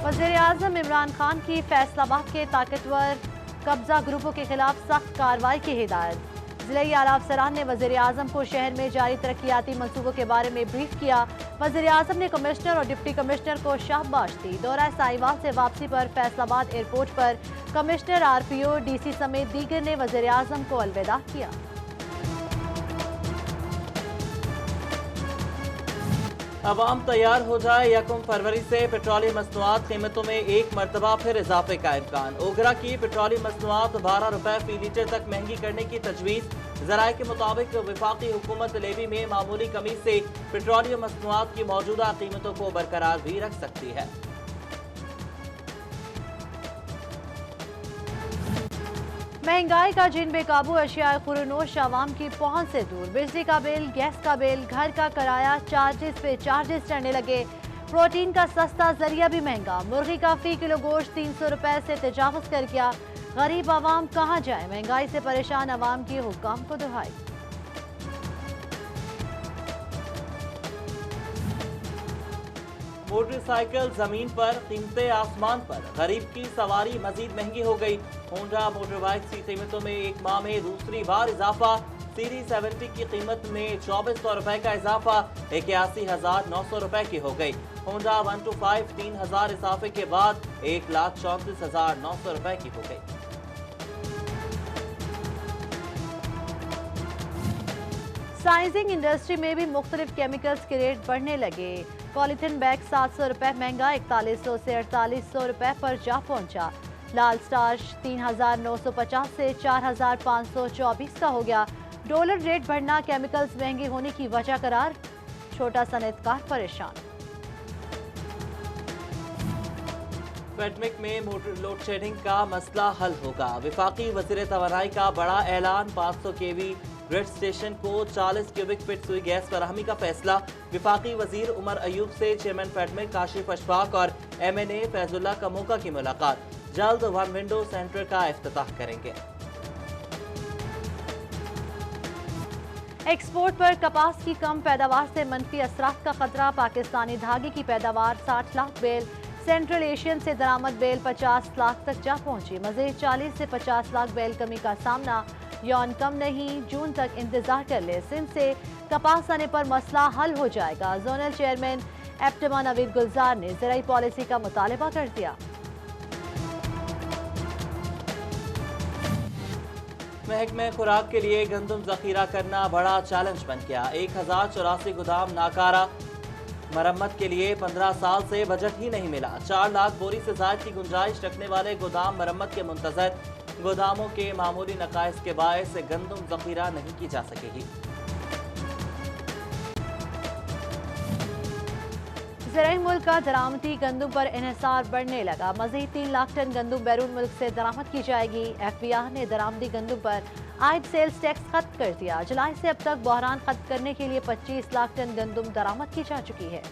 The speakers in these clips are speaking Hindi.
वज़ीर-ए-आज़म इमरान खान की फैसलाबाद के ताकतवर कब्जा ग्रुपों के खिलाफ सख्त कार्रवाई की हिदायत। ज़िले आला अफसरान ने वज़ीर-ए-आज़म को शहर में जारी तरक्याती मंसूबों के बारे में ब्रीफ किया। वज़ीर-ए-आज़म ने कमिश्नर और डिप्टी कमिश्नर को शाबाश दी। दौरा साहिवाल से वापसी पर फैसलाबाद एयरपोर्ट पर कमिश्नर, RPO, DC समेत दीगर ने वज़ीर-ए-आज़म को अलविदा किया। अवाम तैयार हो जाए, 1 फरवरी से पेट्रोलियम मसनूआत कीमतों में एक मरतबा फिर इजाफे का इम्कान। ओगरा की पेट्रोलियम मसनूआत 12 रुपए फी लीटर तक महंगी करने की तजवीज़। ज़राए के मुताबिक विफाकी हुकूमत लेवी में मामूली कमी से पेट्रोलियम मसनूआत की मौजूदा कीमतों को बरकरार भी रख सकती है। महंगाई का जिन बेकाबू अशिया खुरनोश आवाम की पहुंच से दूर। बिजली का बिल, गैस का बिल, घर का किराया, चार्जेस पे चार्जेस चढ़ने लगे। प्रोटीन का सस्ता जरिया भी महंगा। मुर्गी का फी किलो गोश्त 300 रुपए से तजावुज कर गया। गरीब आवाम कहाँ जाए? महंगाई से परेशान आवाम की हुक्काम को दुहाई। मोटरसाइकिल जमीन पर, कीमतें आसमान पर। गरीब की सवारी मजीद महंगी हो गई। होंडा मोटर बाइक की कीमतों में एक माह में दूसरी बार इजाफा। सीरीज 70 की कीमत में 2400 रुपए का इजाफा 81,900 रुपए की हो गई। होंडा 125 3000 इजाफे के बाद 1,34,900 रुपए की हो गई। साइजिंग इंडस्ट्री में भी मुख्तलिफ केमिकल्स के रेट बढ़ने लगे। पॉलीथिन बैग 700 रुपए महंगा 4100 से 4800 रुपए पर जा पहुंचा। लाल स्टार्च 3950 से 4524 का हो गया। डॉलर रेट बढ़ना केमिकल्स महंगे होने की वजह करार। छोटा सनअतकार परेशान। फेडमिक में मोटर लोड शेडिंग का मसला हल होगा। विफाकी वज़ीर तवानाई का बड़ा ऐलान। 500 kV ग्रिड स्टेशन को 40 क्यूबिक फीट सुई गैस फराहमी का फैसला। विफाकी वजीर उमर अयूब से चेयरमैन फेडमिक काशिफ अशफाक और MNA फैजुल्ला कमोका की मुलाकात। जल्द वन विंडो सेंटर का इफ्तिताह करेंगे। एक्सपोर्ट पर कपास की कम पैदावार से मनफी असरात का खतरा। पाकिस्तानी धागे की पैदावार 60 लाख बेल। सेंट्रल एशियन से दरामद बेल 50 लाख तक जा पहुंची। मज़ीद 40 से 50 लाख बेल कमी का सामना। यौन कम नहीं, जून तक इंतजार कर ले। सिंध से कपास आने पर मसला हल हो जाएगा। जोनल चेयरमैन एप्टमा नवीद गुलजार ने ज़राई पॉलिसी का मुतालबा कर दिया। महकमे खुराक के लिए गंदम जखीरा करना बड़ा चैलेंज बन गया। 1084 गोदाम नाकारा। मरम्मत के लिए 15 साल से बजट ही नहीं मिला। 4 लाख बोरी से ज्यादा की गुंजाइश रखने वाले गोदाम मरम्मत के मुंतजर। गोदामों के मामूली नकाइस के बायस से गंदम जखीरा नहीं की जा सकेगी। ज़राई मुल्क का दरामदी गंदम पर इन्हिसार बढ़ने लगा। मज़ीद 3 लाख टन गंदम बैरून मुल्क से दरामद की जाएगी। FBR ने दरामदी गंदम पर आयद सेल्स टैक्स खत्म कर दिया। जुलाई से अब तक बहरान खत्म करने के लिए 25 लाख टन गंदम दरामद की जा चुकी है।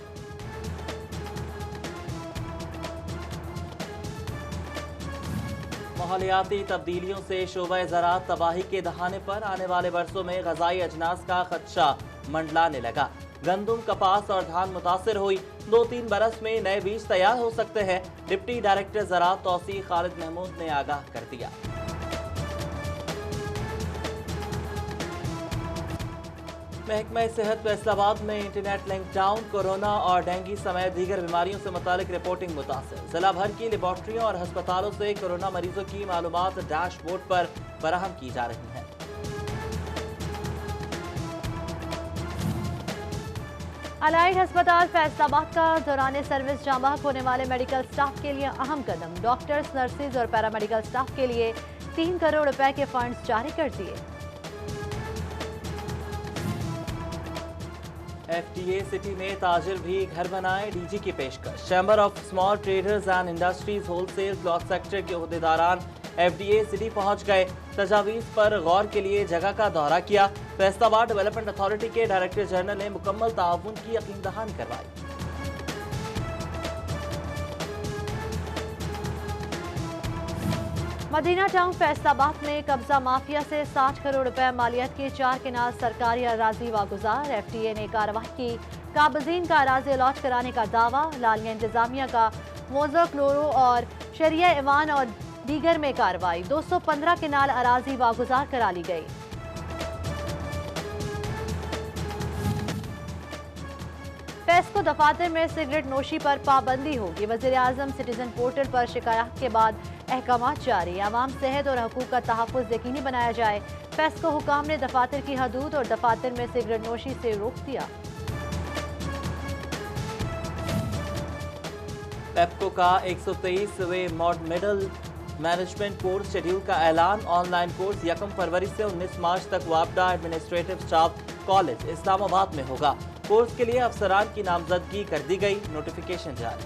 माहौलियाती तब्दीलियों से शोबा ज़राअत तबाही के दहाने पर आने वाले बरसों में ग़ज़ाई अजनास का खदशा मंडलाने लगा। गंदम, कपास और धान मुतासर हुई। 2-3 बरस में नए बीज तैयार हो सकते हैं। डिप्टी डायरेक्टर ज़राअत तौसी खालिद महमूद ने आगाह कर दिया। महकमा सेहत फैसलाबाद में इंटरनेट लिंक डाउन। कोरोना और डेंगू समेत दीगर बीमारियों से मुतालिक रिपोर्टिंग मुतासर। जिला भर की लेबॉर्ट्रियों और अस्पतालों से कोरोना मरीजों की मालूमात डैशबोर्ड पर फराहम की जा रही हैं। अलाइड अस्पताल फैसलाबाद का दौरान सर्विस जामा होने वाले मेडिकल स्टाफ के लिए अहम कदम। डॉक्टर्स, नर्सेज और पैरामेडिकल स्टाफ के लिए 3 करोड़ रुपए के फंड्स जारी कर दिए। FTA सिटी में ताजिर भी घर बनाए, DG की पेशकश। Chamber of small traders and industries wholesale cloth sector के ओहदेदारान FDA सिटी पहुंच गए। तजावीज़ पर गौर के लिए जगह का दौरा किया। फैसलाबाद डेवलपमेंट अथॉरिटी के डायरेक्टर जनरल ने मुकम्मल ताउन की यकीन दहानी करवाई। मदीना टाउन फैसलाबाद में कब्जा माफिया से 60 करोड़ रुपए मालियत के 4 किनाल सरकारी अराजी वागुजार। FTA ने कार्रवाई की। काबजीन का अराजी अलॉट कराने का दावा। लालिया इंतजामिया का मोज़ो क्लोरो और शरिया ईवान और दीगर में कार्रवाई। 215 किनाल अराजी वागुजार करा ली गई। पेस्को दफातर में सिगरेट नोशी पर पाबंदी होगी। वज़ीर आज़म सिटीजन पोर्टल पर शिकायत के बाद अहकामात जारी। अवाम सेहत और हकूक का तहफ़्फ़ुज़ यकीनी बनाया जाए। पेस्को हुकाम ने दफातर की हदूद और दफातर में सिगरेट नोशी से रोक दिया। पेप्को का 123वें मिडल मैनेजमेंट कोर्स शेड्यूल का ऐलान। ऑनलाइन कोर्स 1 फरवरी से 19 मार्च तक वापडा एडमिनिस्ट्रेटिव स्टाफ कॉलेज इस्लामाबाद में होगा। कोर्स के लिए अफसरान की नामजदगी कर दी गई। नोटिफिकेशन जारी।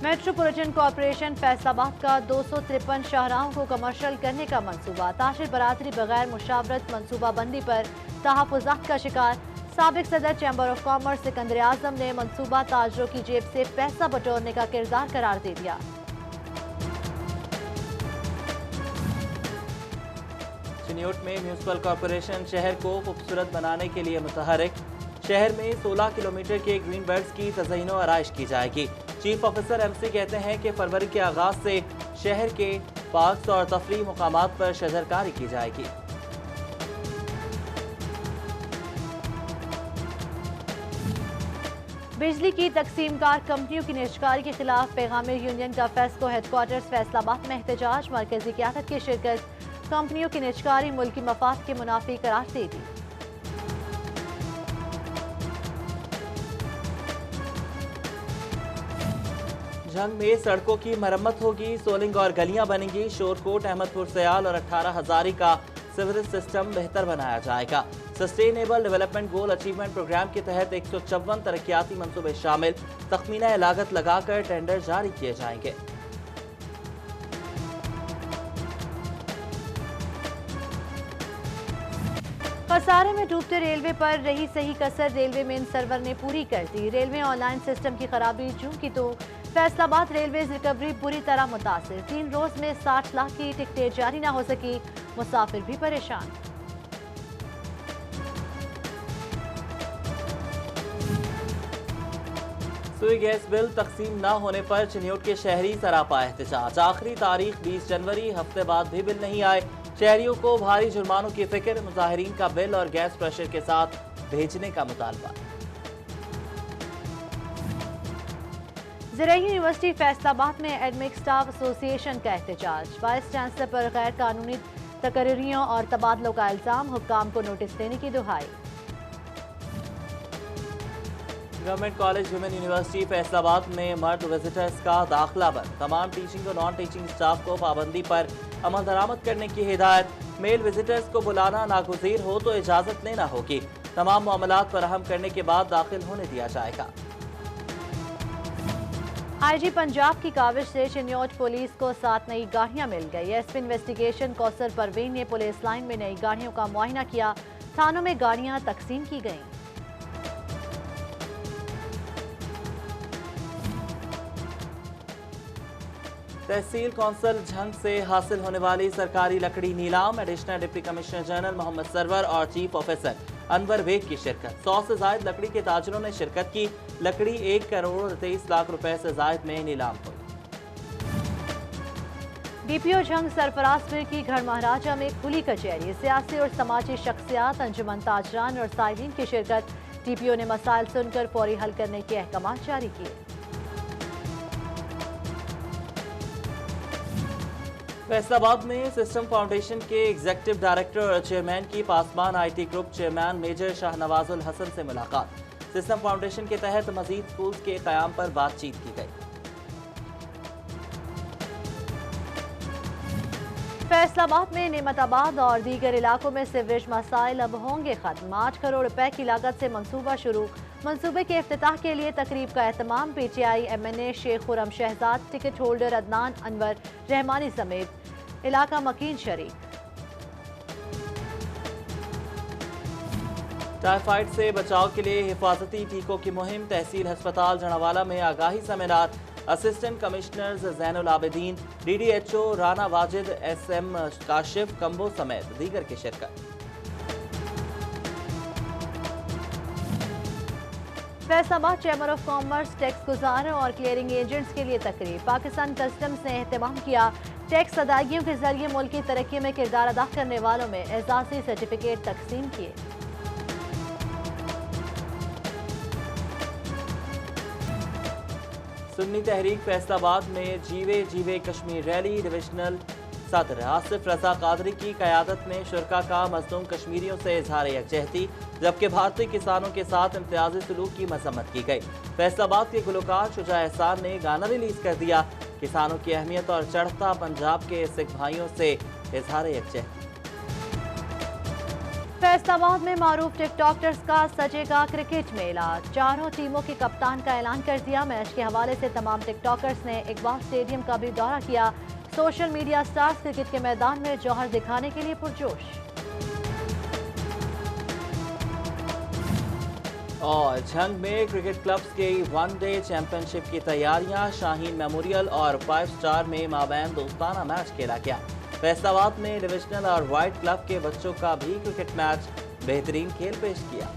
मेट्रोपॉलिटन कॉरपोरेशन फैसलाबाद का 253 शाहराहों को कमर्शियल करने का मंसूबा। ताशिर बरादरी बगैर मुशावरत मंसूबाबंदी पर तहफ़्फ़ुज़ात का शिकार। साबिक सदर चैम्बर ऑफ कॉमर्स सिकंदर आजम ने मंसूबा ताजरों की जेब से पैसा बटोरने का किरदार करार दे दिया। चिन्योट में म्यूनिसिपल कॉरपोरेशन शहर को खूबसूरत बनाने के लिए मुतहरिक। शहर में 16 किलोमीटर के ग्रीन बेल्ट्स की तज़हीन व आराइश की जाएगी। चीफ ऑफिसर एमसी कहते हैं कि फरवरी के आगाज से शहर के पार्क्स और तफरीह मुकामात पर शजरकारी की जाएगी। बिजली की तकसीमकार कंपनियों की निजकारी के खिलाफ पैगाम यूनियन का फेस्को हेडक्वार्टर्स फैसलाबाद में एहतजाज। मरकजी क़यादत की शिरकत। कंपनियों की निजकारी मुल्की मफाद के मुनाफी करार दे दी। झंग में सड़कों की मरम्मत होगी। सोलिंग और गलियां बनेंगी। शोरकोट, अहमदपुर सयाल और 18 हजारी का सिवरेज सिस्टम बेहतर बनाया जाएगा। Sustainable development goal achievement programme के तहत 154 तरक्याती मंसूबे शामिल। तखमीना लागत लगाकर टेंडर जारी किए जाएंगे। खसारे में डूबते रेलवे पर रही सही कसर रेलवे मेन सर्वर ने पूरी कर दी। रेलवे ऑनलाइन सिस्टम की खराबी जूं की तो फैसलाबाद रेलवे रिकवरी बुरी तरह मुतासिर। 3 रोज में 60 लाख की टिकटें जारी न हो सकी। मुसाफिर भी परेशान। सुई गैस बिल तकसीम न होने पर चिन्योट के शहरी सरापा एहतजाज। आखिरी तारीख 20 जनवरी, हफ्ते बाद भी बिल नहीं आए। शहरियों को भारी जुर्मानों की फिक्र। मुजाहिरीन का बिल और गैस प्रेशर के साथ भेजने का मुतालबा। ज़राई यूनिवर्सिटी फैसलाबाद में एडमिक स्टाफ एसोसिएशन का एहतजाज। वाइस चांसलर पर गैर कानूनी तकरीरियों और तबादलों का इल्जाम। हुक्काम को नोटिस देने की दुहाई। Government college women university Faisalabad में मर्द विजिटर्स का दाखिला बंद। तमाम टीचिंग और नॉन टीचिंग स्टाफ को पाबंदी पर अमल दरामद करने की हिदायत। मेल विजिटर्स को बुलाना नागुज़ीर हो तो इजाज़त लेना होगी। तमाम मामलात फराहम करने के बाद दाखिल होने दिया जाएगा। आईजी पंजाब की काविश से चिन्योट पुलिस को 7 नई गाड़ियां मिल गई। एसपी इन्वेस्टिगेशन कौसर परवीन ने पुलिस लाइन में नई गाड़ियों का मुआयना किया। थानों में गाड़ियां तकसीम की गईं। तहसील कौंसल झंग से हासिल होने वाली सरकारी लकड़ी नीलाम। Additional deputy commissioner general Mohammad Sarwar और चीफ ऑफिसर अनवर बेग की शिरकत। 100 से जायद लकड़ी के ताजरों ने शिरकत की। लकड़ी 1 करोड़ 23 लाख रुपए से जायद में नीलाम हुई। डीपीओ झंग सरफराज पीर की घर महाराजा में खुली कचहरी। सियासी और समाजी शख्सियात, अंजुमन ताजरान और साइलिन की शिरकत। डीपीओ ने मसाइल सुनकर फौरी हल करने के अहकाम जारी किए। फैसलाबाद में सिस्टम फाउंडेशन के एग्जीक्यूटिव डायरेक्टर और चेयरमैन की Paswan IT group chairman major Shahnawazul Hasan से मुलाकात। सिस्टम फाउंडेशन के तहत मजीद स्कूल्स के क़याम पर बातचीत की गई। फैसलाबाद में नेमताबाद और दीगर इलाकों में सीवरेज मसाइल अब होंगे खत्म। 8 करोड़ रुपए की लागत से मंसूबा शुरू। मंसूबे के इफ्तिताह के लिए तकरीब का एहतमाम। PTI MNA Sheikh Khurram Shahzad, ticket holder Adnan Anwar Rehmani समेत इलाका मकीन शरीक। टाइफाइड से बचाव के लिए हिफाजती टीकों की मुहिम। तहसील अस्पताल जनावाला में आगाही seminar. Assistant commissioners Zainul Abideen, DDHO Rana Wajid, SM Kashif Kamboh समेत दीगर की शिरकत। Faisalabad chamber of commerce tax गुजारों और क्लियरिंग एजेंट्स के लिए तकरीब। पाकिस्तान कस्टम्स ने एहतमाम किया। टैक्स अदायगियों के जरिए मुल्क की तरक्की में किरदार अदा करने वालों में एजाज़ी सर्टिफिकेट तकसीम किए। सुन्नी तहरीक फैसलाबाद में जीवे जीवे कश्मीर रैली। डिविजनल सदर आसिफ रजा कादरी की क़यादत में शुरका का मज़लूम कश्मीरियों से इजहार यकजहती, जबकि भारतीय किसानों के साथ इम्तियाजी सलूक की मजम्मत की गई। फैसलाबाद के गुलकार शुजा एहसान ने गाना रिलीज कर दिया। किसानों की अहमियत और चढ़ता पंजाब के सिख भाइयों से इजहार यकजहती। फैसलाबाद में मारूफ टिकटॉकर्स का सजेगा क्रिकेट मेला। चारों टीमों के कप्तान का ऐलान कर दिया। मैच के हवाले से तमाम टिकटॉकर्स ने इकबाल स्टेडियम का भी दौरा किया। सोशल मीडिया स्टार्स क्रिकेट के मैदान में जौहर दिखाने के लिए पुरजोश। और झंग में क्रिकेट क्लब्स के वनडे चैंपियनशिप की तैयारियां। शाहीन मेमोरियल और 5 स्टार में माबैन दोस्ताना मैच खेला गया। फैसलाबाद में डिविजनल और वाइट क्लब के बच्चों का भी क्रिकेट मैच बेहतरीन खेल पेश किया।